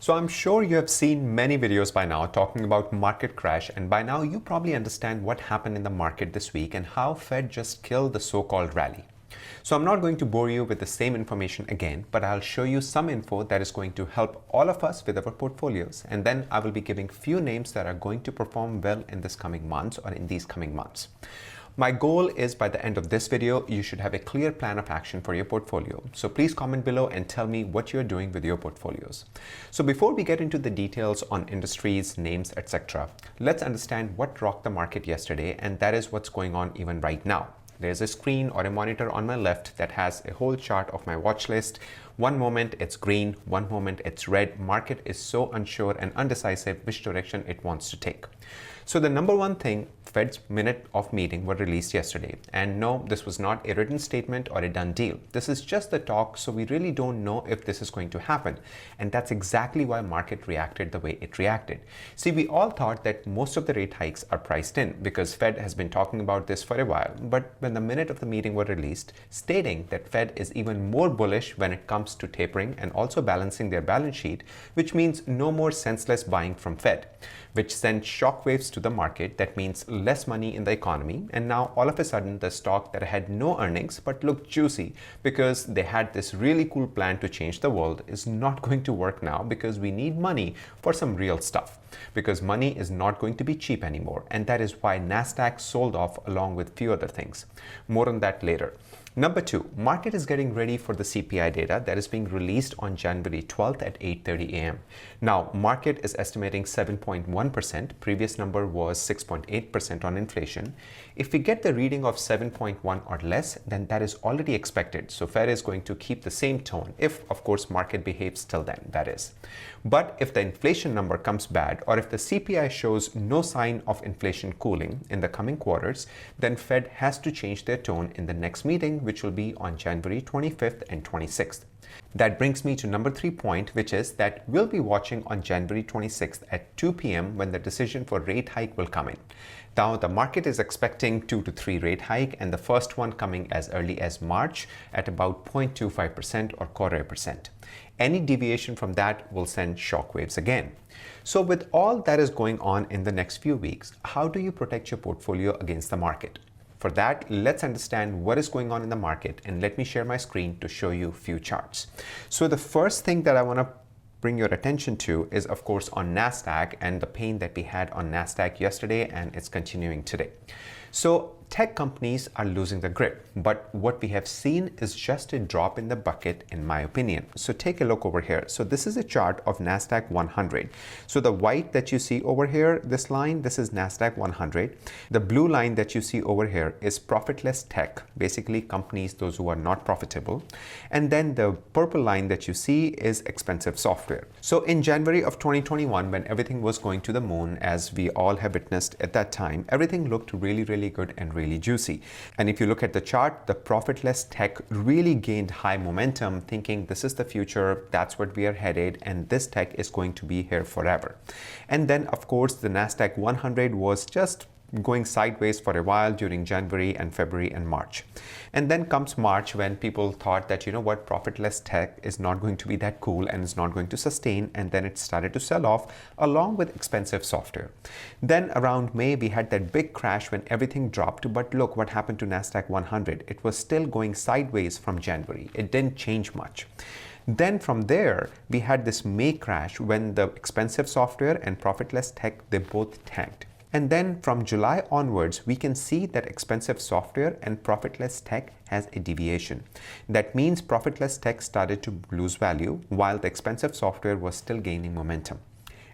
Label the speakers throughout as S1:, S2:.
S1: So I'm sure you have seen many videos by now talking about market crash, and by now you probably understand what happened in the market this week and how Fed just killed the so-called rally. So I'm not going to bore you with the same information again, but I'll show you some info that is going to help all of us with our portfolios, and then I will be giving few names that are going to perform well in this coming months or in these coming months. My goal is by the end of this video, you should have a clear plan of action for your portfolio. So please comment below and tell me what you're doing with your portfolios. So before we get into the details on industries, names, etc., let's understand what rocked the market yesterday, and that is what's going on even right now. There's a screen or a monitor on my left that has a whole chart of my watch list. One moment it's green, one moment it's red. Market is so unsure and undecisive which direction it wants to take. So the number one thing, Fed's minute of meeting were released yesterday. And no, this was not a written statement or a done deal. This is just the talk, so we really don't know if this is going to happen. And that's exactly why market reacted the way it reacted. See, we all thought that most of the rate hikes are priced in because Fed has been talking about this for a while. But when the minute of the meeting were released, stating that Fed is even more bullish when it comes to tapering and also balancing their balance sheet, which means no more senseless buying from Fed, which sent shockwaves to the market. That means less money in the economy, and now all of a sudden the stock that had no earnings but looked juicy because they had this really cool plan to change the world is not going to work now because we need money for some real stuff, because money is not going to be cheap anymore, and that is why Nasdaq sold off along with few other things. More on that later. Number two, market is getting ready for the CPI data that is being released on January 12th at 8:30 a.m. Now, market is estimating 7.1%. Previous number was 6.8% on inflation. If we get the reading of 7.1 or less, then that is already expected. So Fed is going to keep the same tone if, of course, market behaves till then, that is. But if the inflation number comes bad, or if the CPI shows no sign of inflation cooling in the coming quarters, then Fed has to change their tone in the next meeting, which will be on January 25th and 26th. That brings me to number 3 point, which is that we'll be watching on January 26th at 2 p.m. when the decision for rate hike will come in. Now, the market is expecting 2 to 3 rate hike, and the first one coming as early as March at about 0.25% or 0.25%. Any deviation from that will send shockwaves again. So with all that is going on in the next few weeks, how do you protect your portfolio against the market? For that, let's understand what is going on in the market, and let me share my screen to show you a few charts. So the first thing that I want to bring your attention to is, of course, on Nasdaq and the pain that we had on Nasdaq yesterday, and it's continuing today. So tech companies are losing the grip, but what we have seen is just a drop in the bucket, in my opinion. So take a look over here. So this is a chart of Nasdaq 100. So the white that you see over here, this line, this is Nasdaq 100. The blue line that you see over here is profitless tech, basically companies, those who are not profitable. And then the purple line that you see is expensive software. So in January of 2021, when everything was going to the moon, as we all have witnessed at that time, everything looked really, really good and really juicy. And if you look at the chart, the profitless tech really gained high momentum, thinking this is the future, that's what we are headed, and this tech is going to be here forever. And then, of course, the Nasdaq 100 was just going sideways for a while during January and February and March. And then comes March, when people thought that, you know what, profitless tech is not going to be that cool and is not going to sustain, and then it started to sell off along with expensive software. Then around May, we had that big crash when everything dropped, but look what happened to Nasdaq 100. It was still going sideways from January. It didn't change much. Then from there, we had this May crash when the expensive software and profitless tech, they both tanked. And then from July onwards, we can see that expensive software and profitless tech has a deviation. That means profitless tech started to lose value while the expensive software was still gaining momentum.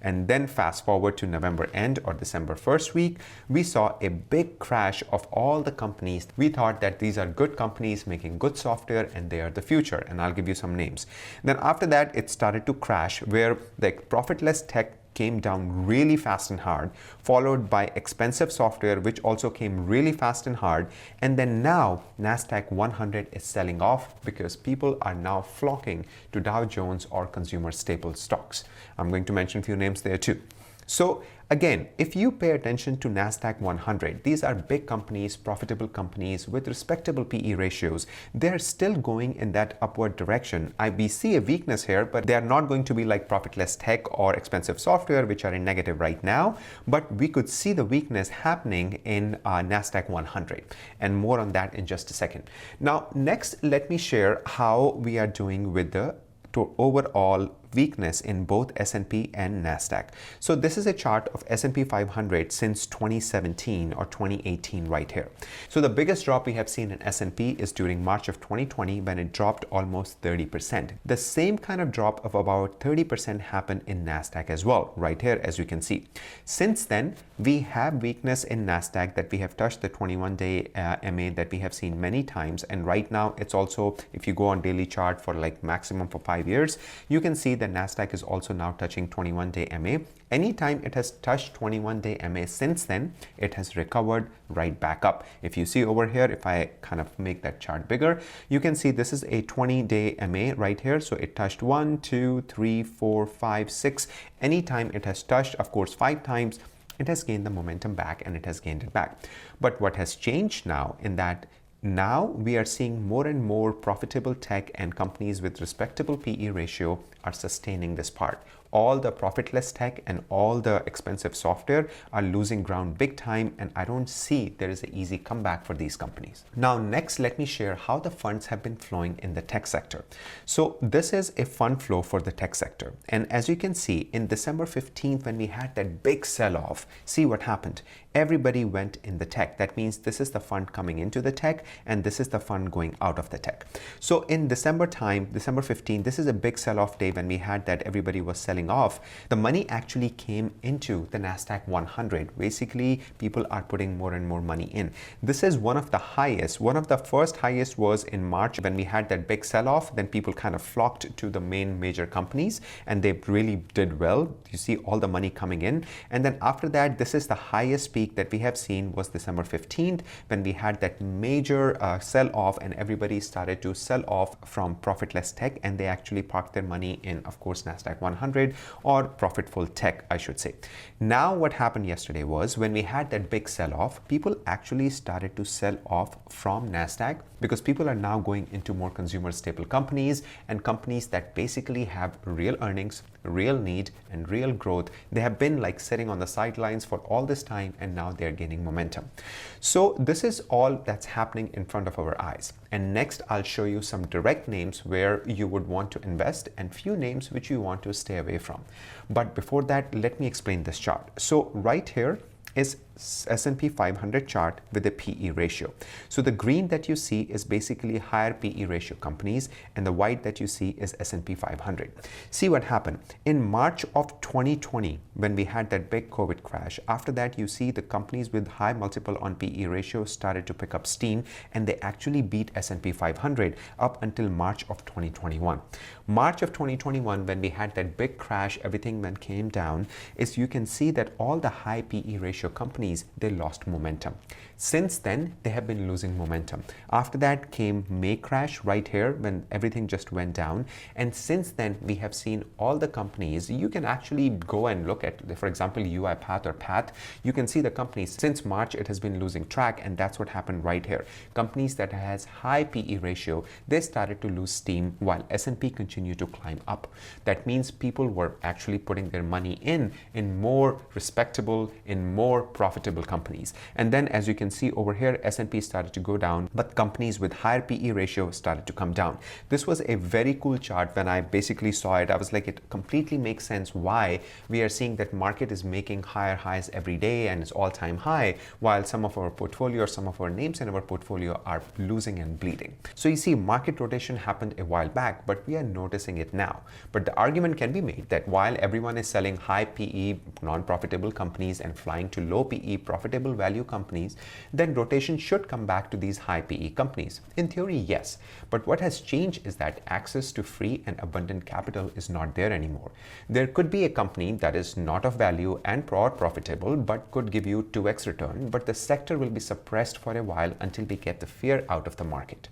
S1: And then fast forward to November end or December first week, we saw a big crash of all the companies. We thought that these are good companies making good software and they are the future. And I'll give you some names. Then after that, it started to crash where the profitless tech came down really fast and hard, followed by expensive software, which also came really fast and hard. And then now Nasdaq 100 is selling off because people are now flocking to Dow Jones or consumer staple stocks. I'm going to mention a few names there too. So again, if you pay attention to NASDAQ 100, these are big companies, profitable companies with respectable PE ratios. They're still going in that upward direction. We see a weakness here, but they are not going to be like profitless tech or expensive software, which are in negative right now. But we could see the weakness happening in NASDAQ 100, and more on that in just a second. Now, next, let me share how we are doing with the overall weakness in both S&P and NASDAQ. So this is a chart of S&P 500 since 2017 or 2018 right here. So the biggest drop we have seen in S&P is during March of 2020 when it dropped almost 30%. The same kind of drop of about 30% happened in NASDAQ as well, right here as you can see. Since then, we have weakness in NASDAQ that we have touched the 21-day MA that we have seen many times, and right now it's also, if you go on daily chart for like maximum for 5 years, you can see that NASDAQ is also now touching 21-day MA. Anytime it has touched 21-day MA since then, it has recovered right back up. If you see over here, if I kind of make that chart bigger, you can see this is a 20-day MA right here. So it touched 1, 2, 3, 4, 5, 6. Anytime it has touched, of course, 5 times, it has gained the momentum back and it has gained it back. But what has changed now in that now we are seeing more and more profitable tech and companies with respectable PE ratio are sustaining this part. All the profitless tech and all the expensive software are losing ground big time, and I don't see there is an easy comeback for these companies. Now, next, let me share how the funds have been flowing in the tech sector. So this is a fund flow for the tech sector. And as you can see, in December 15th, when we had that big sell-off, see what happened. Everybody went in the tech. That means this is the fund coming into the tech, and this is the fund going out of the tech. So in December time, December 15th, this is a big sell-off day when we had that everybody was selling off. The money actually came into the NASDAQ 100. Basically, people are putting more and more money in. This is one of the highest. One of the first highest was in March when we had that big sell-off. Then people kind of flocked to the main major companies, and they really did well. You see all the money coming in. And then after that, this is the highest peak that we have seen was December 15th when we had that major sell-off, and everybody started to sell off from profitless tech, and they actually parked their money in, of course, NASDAQ 100 or profitable tech, I should say. Now what happened yesterday was when we had that big sell-off, people actually started to sell off from NASDAQ because people are now going into more consumer staple companies and companies that basically have real earnings, real need, and real growth. They have been like sitting on the sidelines for all this time, and now they're gaining momentum. So this is all that's happening in front of our eyes. And next, I'll show you some direct names where you would want to invest and few names which you want to stay away from. But before that, let me explain this chart. So right here is S&P 500 chart with a PE ratio. So the green that you see is basically higher PE ratio companies, and the white that you see is S&P 500. See what happened in March of 2020 when we had that big COVID crash. After that, you see the companies with high multiple on PE ratio started to pick up steam, and they actually beat S&P 500 up until March of 2021. March of 2021, when we had that big crash, everything then came down, is you can see that all the high PE ratio companies, they lost momentum. Since then, they have been losing momentum. After that came May crash right here when everything just went down. And since then, we have seen all the companies. You can actually go and look at, for example, UiPath or Path. You can see the companies since March, it has been losing track. And that's what happened right here. Companies that has high PE ratio, they started to lose steam while S&P continued to climb up. That means people were actually putting their money in more respectable, in more profitable companies. And then as you can see over here, S&P started to go down, but companies with higher PE ratio started to come down. This was a very cool chart. When I basically saw it, I was like, it completely makes sense why we are seeing that market is making higher highs every day and it's all-time high, while some of our portfolio or some of our names in our portfolio are losing and bleeding. So you see, market rotation happened a while back, but we are noticing it now. But the argument can be made that while everyone is selling high PE non-profitable companies and flying to low PE profitable value companies, then rotation should come back to these high PE companies. In theory, yes. But what has changed is that access to free and abundant capital is not there anymore. There could be a company that is not of value and profitable, but could give you 2x return, but the sector will be suppressed for a while until we get the fear out of the market.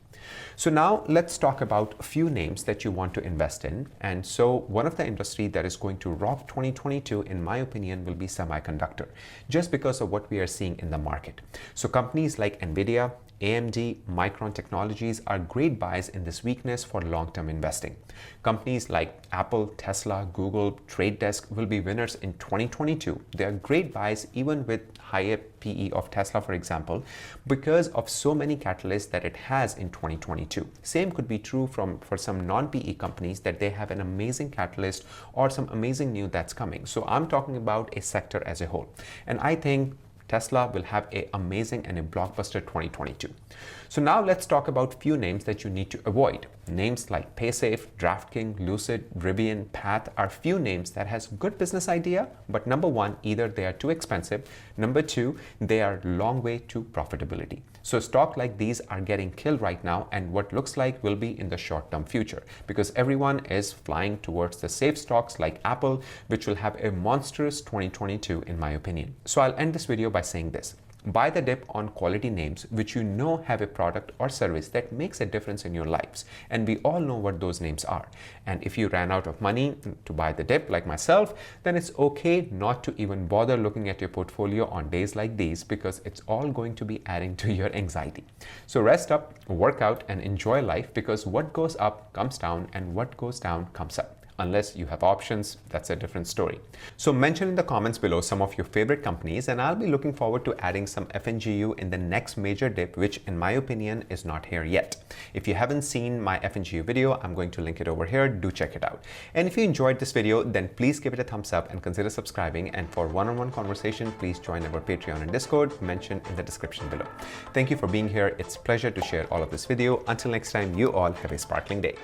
S1: So now let's talk about a few names that you want to invest in. And so one of the industry that is going to rock 2022, in my opinion, will be semiconductor, just because of what we are seeing in the market. So companies like Nvidia, AMD, Micron Technologies are great buys in this weakness for long-term investing. Companies like Apple, Tesla, Google, Trade Desk will be winners in 2022. They are great buys even with higher PE of Tesla, for example, because of so many catalysts that it has in 2022. Same could be true for some non-PE companies, that they have an amazing catalyst or some amazing news that's coming. So I'm talking about a sector as a whole. And I think Tesla will have an amazing and a blockbuster 2022. So now let's talk about few names that you need to avoid. Names like Paysafe, DraftKings, Lucid, Rivian, Path are few names that has good business idea, but number one, either they are too expensive. Number two, they are long way to profitability. So stock like these are getting killed right now, and what looks like will be in the short-term future, because everyone is flying towards the safe stocks like Apple, which will have a monstrous 2022 in my opinion. So I'll end this video by saying this. Buy the dip on quality names which you know have a product or service that makes a difference in your lives. And we all know what those names are. And if you ran out of money to buy the dip like myself, then it's okay not to even bother looking at your portfolio on days like these, because it's all going to be adding to your anxiety. So rest up, work out, and enjoy life, because what goes up comes down and what goes down comes up. Unless you have options, that's a different story. So mention in the comments below some of your favorite companies, and I'll be looking forward to adding some FNGU in the next major dip, which in my opinion is not here yet. If you haven't seen my FNGU video, I'm going to link it over here. Do check it out. And if you enjoyed this video, then please give it a thumbs up and consider subscribing. And for one-on-one conversation, please join our Patreon and Discord mentioned in the description below. Thank you for being here. It's a pleasure to share all of this video. Until next time, you all have a sparkling day.